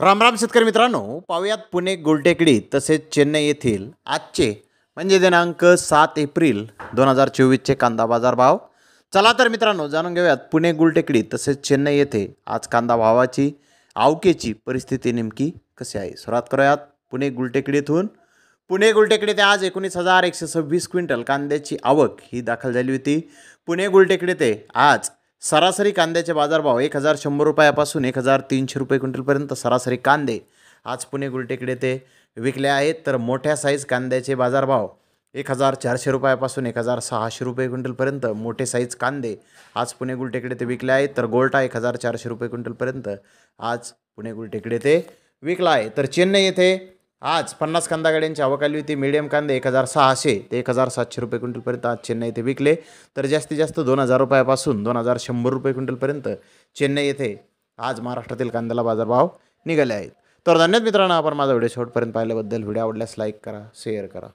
राम राम शेतकरी मित्रांनो, पाहुयात पुणे गुलटेकडी तसेच चेन्नई येथील आजचे म्हणजे दिनांक 7 एप्रिल 2024चे कांदा बाजार भाव. चला तर मित्रांनो जाणून घेऊयात पुणे गुलटेकडी तसेच चेन्नई येथे आज कांदा भावाची आवकेची परिस्थिती नेमकी कशी आहे. सुरुवात करूयात पुणे गुलटेकडीतून. पुणे गुलटेकडीत आज 19,126 क्विंटल कांद्याची आवक ही दाखल झाली होती. पुणे गुलटेकडीत आज सरासरी कांद्याचे बाजारभाव 1,100 रुपयापासून 1,300 रुपये क्विंटलपर्यंत सरासरी कांदे आज पुणे गुलटेकडे ते विकले आहेत. तर मोठ्या साईज कांद्याचे बाजारभाव 1,400 रुपयापासून 1,600 रुपये क्विंटलपर्यंत मोठे साईज कांदे आज पुणे गुलटेकडे ते विकले आहेत. तर गोल्टा 1,400 रुपये क्विंटलपर्यंत आज पुणे गुलटेकडे ते विकला आहे. तर चेन्नई येथे आज 50 कांदा गाड्यांची आवक आली होती. मीडियम कांदे 1,600 ते 1,700 रुपये क्विंटलपर्यंत आज चेन्नई येथे विकले. तर जास्तीत जास्त 2,000 रुपयापासून 2,100 रुपये क्विंटलपर्यंत चेन्नई येथे आज महाराष्ट्रातील कांद्याला बाजारभाव निघाले आहेत. तर धन्यवाद मित्रांनो, आपण माझा व्हिडिओ शेवटपर्यंत पाहिल्याबद्दल. व्हिडिओ आवडल्यास लाईक करा, शेअर करा.